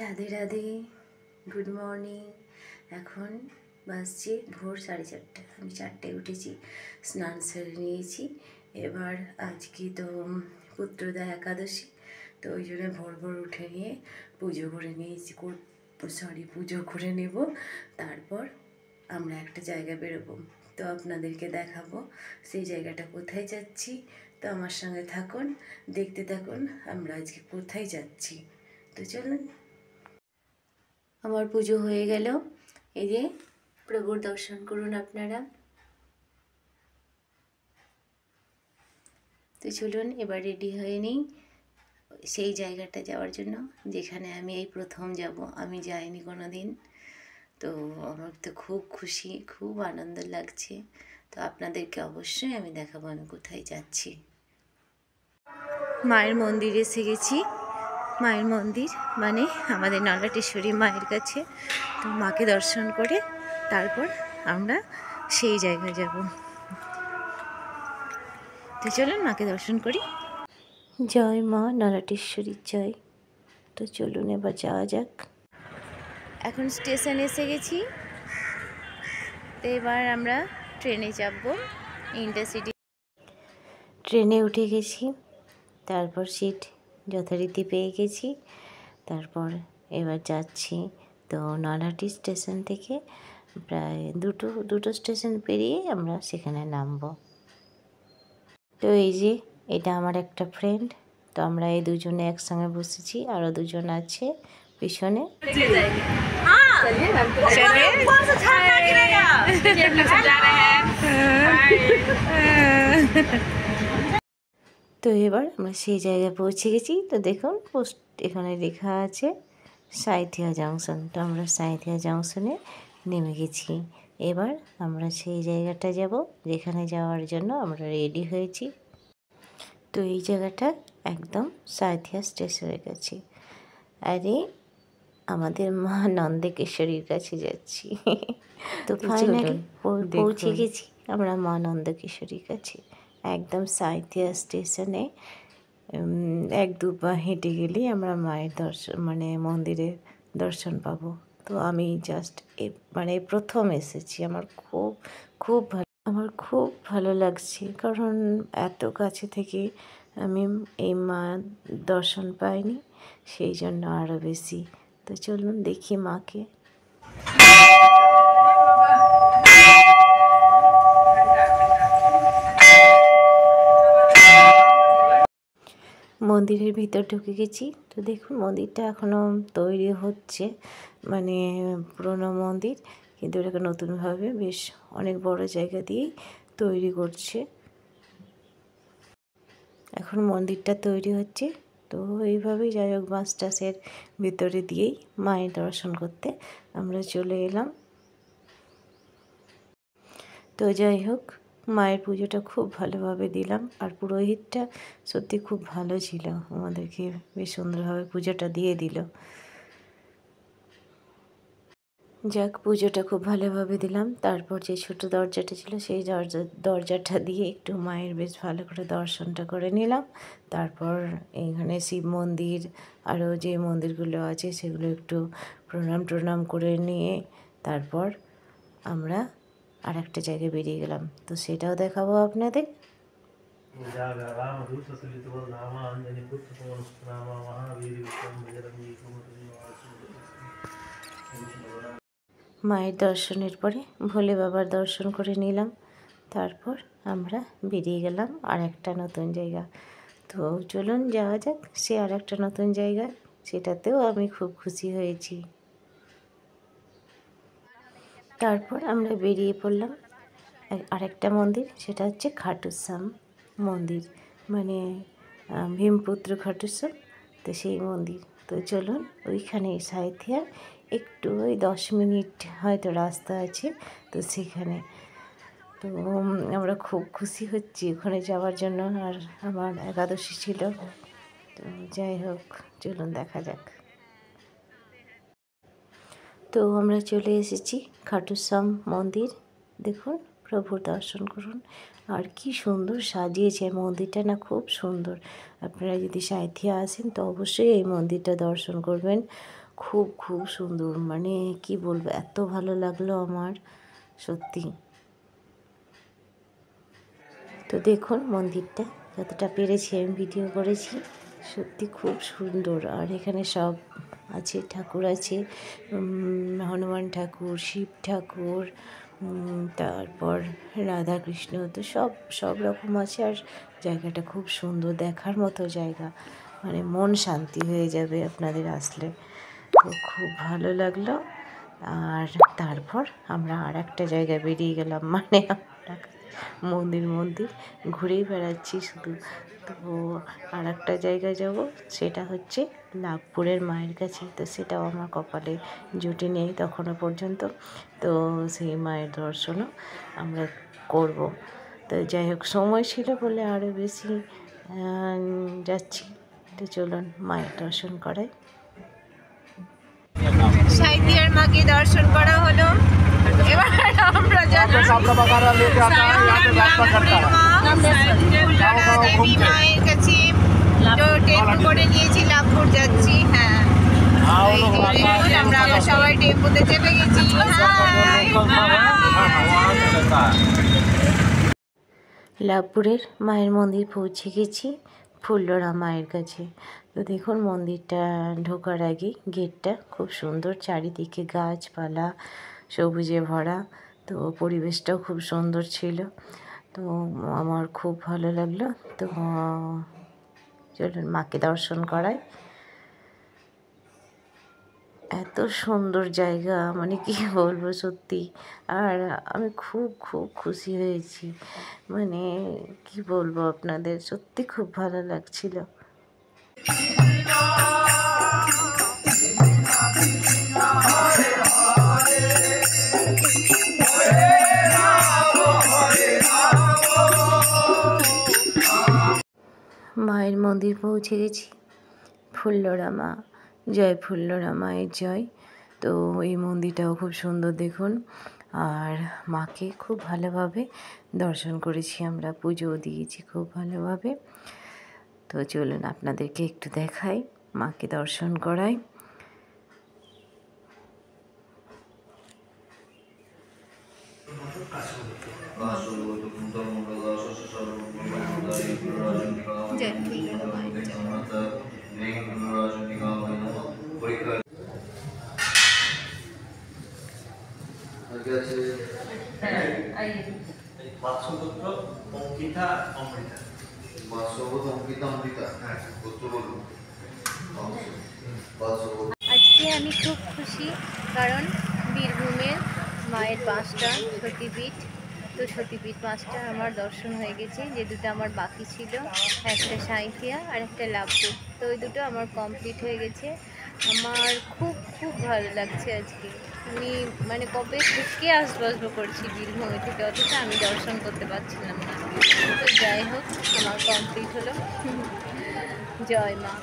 Radhe Radhe, good morning. এখন বাজছে ভোর 4:30। আমি 4টায় উঠেছি, স্নান সেরে নিয়েছি। এবার আজকে তো পুত্রদা একাদশী, তো ওই জন্য ভোর ভোর উঠে নিয়ে পুজো করে নিয়েছি। পুজো করে নেব, তারপর আমরা একটা জায়গায় বেরোবো। তো আপনাদেরকে দেখাবো সেই জায়গাটা কোথায় যাচ্ছি। তো আমার সঙ্গে থাকুন, দেখতে থাকুন আমরা আজকে কোথায় যাচ্ছি। তো চলুন। আমার পুজো হয়ে গেল, এই যে প্রভুর দর্শন করুন আপনারা। তো চলুন এবার রেডি হয়ে নিই সেই জায়গাটা যাওয়ার জন্য, যেখানে আমি এই প্রথম যাব। আমি যাইনি কোনো দিন, তো আমার তো খুব খুশি, খুব আনন্দ লাগছে। তো আপনাদেরকে অবশ্যই আমি দেখাবো আমি কোথায় যাচ্ছি। মায়ের মন্দিরে এসে গেছি। মায়ের মন্দির মানে আমাদের নলাটেশ্বরী মায়ের কাছে। তো মাকে দর্শন করে তারপর আমরা সেই জায়গায় যাব। তো চলুন মাকে দর্শন করি। জয় মা নলাটেশ্বরীর জয়। তো চলুন এবার যাওয়া যাক। এখন স্টেশন এসে গেছি, তো এবার আমরা ট্রেনে চাপবো, ইন্টারসিটি ট্রেনে উঠে গেছি। তারপর সিট যথারীতি পেয়ে গেছি। তারপর এবার যাচ্ছি। তো নলহাটি স্টেশন থেকে প্রায় দুটো স্টেশন পেরিয়ে আমরা সেখানে নামবো। তো এই যে এটা আমার একটা ফ্রেন্ড, তো আমরা এই দুজনে একসঙ্গে বসেছি, আরও দুজন আছে পিছনে। তো এবার আমরা সেই জায়গায় পৌঁছে গেছি। তো দেখুন পোস্ট এখানে লেখা আছে সাঁইথিয়া জংশন। তো আমরা সাঁইথিয়া জংশনে নেমে গেছি। এবার আমরা সেই জায়গাটা যাব যেখানে যাওয়ার জন্য আমরা রেডি হয়েছি। তো এই জায়গাটা একদম সাঁইথিয়া স্টেশনের কাছে। আরে আমাদের মা নন্দেকেশ্বরীর কাছে যাচ্ছি। তো ফাইনালি পৌঁছে গেছি আমরা মা নন্দেকেশ্বরীর কাছে। একদম সাঁইথিয়া স্টেশনে 1-2 পা হেঁটে গেলেই আমরা মায়ের দর্শন মানে মন্দিরের দর্শন পাবো। তো আমি জাস্ট প্রথম এসেছি। আমার খুব ভালো লাগছে, কারণ এত কাছে থেকে আমি এই মা দর্শন পাইনি, সেই জন্য আরও বেশি। তো চলুন দেখি মাকে। মন্দিরের ভিতর ঢুকে গেছি। তো দেখুন মন্দিরটা এখনও তৈরি হচ্ছে, মানে পুরনো মন্দির, কিন্তু এটাকে নতুনভাবে বেশ অনেক বড় জায়গা দিয়েই তৈরি করছে। এখন মন্দিরটা তৈরি হচ্ছে। তো এইভাবেই যাই হোক বাস টাসের ভিতরে দিয়েই মায়ের দর্শন করতে আমরা চলে এলাম। তো যাই হোক মায়ের পুজোটা খুব ভালোভাবে দিলাম, আর পুরোহিতটা সত্যি খুব ভালো ছিল, আমাদেরকে বেশ সুন্দরভাবে পুজোটা দিয়ে দিল। যাক পুজোটা খুব ভালোভাবে দিলাম। তারপর যে ছোটো দরজাটা ছিল সেই দরজাটা দিয়ে একটু মায়ের বেশ ভালো করে দর্শনটা করে নিলাম। তারপর এইখানে শিব মন্দির আরও যে মন্দিরগুলো আছে সেগুলো একটু প্রণাম করে নিয়ে তারপর আমরা আর একটা জায়গায় বেরিয়ে গেলাম। তো সেটাও দেখাবো আপনাদের। মায়ের দর্শনের পরে ভোলে বাবার দর্শন করে নিলাম। তারপর আমরা বেরিয়ে গেলাম আর একটা নতুন জায়গা। তো চলুন যাওয়া যাক সে আর একটা নতুন জায়গা, সেটাতেও আমি খুব খুশি হয়েছি। তারপর আমরা বেরিয়ে পড়লাম আরেকটা মন্দির, সেটা হচ্ছে খাটুশ্যাম মন্দির, মানে ভীমপুত্র খাটুশ্যাম, তো সেই মন্দির। তো চলুন ওইখানে সাঁইথিয়া একটু ওই 10 মিনিট হয়তো রাস্তা আছে, তো সেখানে তো আমরা খুব খুশি হচ্ছি ওখানে যাওয়ার জন্য। আর আমার একাদশী ছিল, তো যাই হোক চলুন দেখা যাক। তো আমরা চলে এসেছি খাটুশ্যাম মন্দির। দেখুন প্রভুর দর্শন করুন, আর কি সুন্দর সাজিয়েছে মন্দিরটা, না খুব সুন্দর। আপনারা যদি সাঁইথিয়া আসেন তো অবশ্যই এই মন্দিরটা দর্শন করবেন, খুব খুব সুন্দর, মানে কি বলবো, এত ভালো লাগলো আমার সত্যি। তো দেখুন মন্দিরটা যতটা পেরেছি আমি ভিডিও করেছি, সত্যি খুব সুন্দর। আর এখানে সব আছে, ঠাকুর আছে, হনুমান ঠাকুর, শিব ঠাকুর, তারপর রাধা কৃষ্ণ, তো সব রকম আছে। আর জায়গাটা খুব সুন্দর, দেখার মতো জায়গা, মানে মন শান্তি হয়ে যাবে আপনাদের আসলে। তো খুব ভালো লাগলো। আর তারপর আমরা আর একটা জায়গায় বেরিয়ে গেলাম, মানে আমরা মন্দির ঘুরেই বেড়াচ্ছি শুধু। তো আর একটা জায়গায় যাব, সেটা হচ্ছে লাভপুরের মায়ের কাছে। তো সেটাও আমার কপালে জুটে নেই তখনও পর্যন্ত। তো সেই মায়ের দর্শনও আমরা করব। তো যাই হোক, সময় ছিল বলে আরও বেশি যাচ্ছি। তো চলুন মায়ের দর্শন করাই। সাঁইথিয়ার মাকে দর্শন করা হলো। এবার আমরা দেবী মায়ের কাছে তো টেম্পো করে নিয়েছি, লাভপুর যাচ্ছি। হ্যাঁ, আমরা আবার সবাই টেম্পোতে চেপে গেছি। লাভপুরের মায়ের মন্দির পৌঁছে গেছি, ফুল্লরা মায়ের কাছে। তো দেখুন মন্দিরটা ঢোকার আগে গেটটা খুব সুন্দর, চারিদিকে গাছপালা সবুজে ভরা। তো পরিবেশটাও খুব সুন্দর ছিল, তো আমার খুব ভালো লাগলো। তো চলুন মাকে দর্শন করাই। এত সুন্দর জায়গা, মানে কি বলবো সত্যি। আর আমি খুব খুব খুশি হয়েছি, মানে কি বলবো আপনাদের, সত্যি খুব ভালো লাগছিল। মায়ের মন্দির পৌঁছে গেছি, ফুল্লরা মা, জয় ফুল্লরা মায়ের জয়। তো এই মন্দিরটাও খুব সুন্দর দেখুন। আর মাকে খুব ভালোভাবে দর্শন করেছি আমরা, পুজোও দিয়েছি খুব ভালোভাবে। তো চলুন আপনাদেরকে একটু দেখাই, মাকে দর্শন করাই। আজকে আমি খুব খুশি, কারণ বীরভূমের মায়ের 5টা সতীপীঠ, তো সতীপীঠ 5টা আমার দর্শন হয়ে গেছে। যে দুটো আমার বাকি ছিল, একটা সাঁইথিয়া আর একটা লাভপুর, তো ওই দুটো আমার কমপ্লিট হয়ে গেছে। আমার খুব খুব ভালো লাগছে আজকে। আমি মানে কবে থেকে আসবো করছি বীরভূমে থেকে, অথচ আমি দর্শন করতে পারছিলাম না। তো যাই হোক, আমার কমপ্লিট হলো। জয় মা।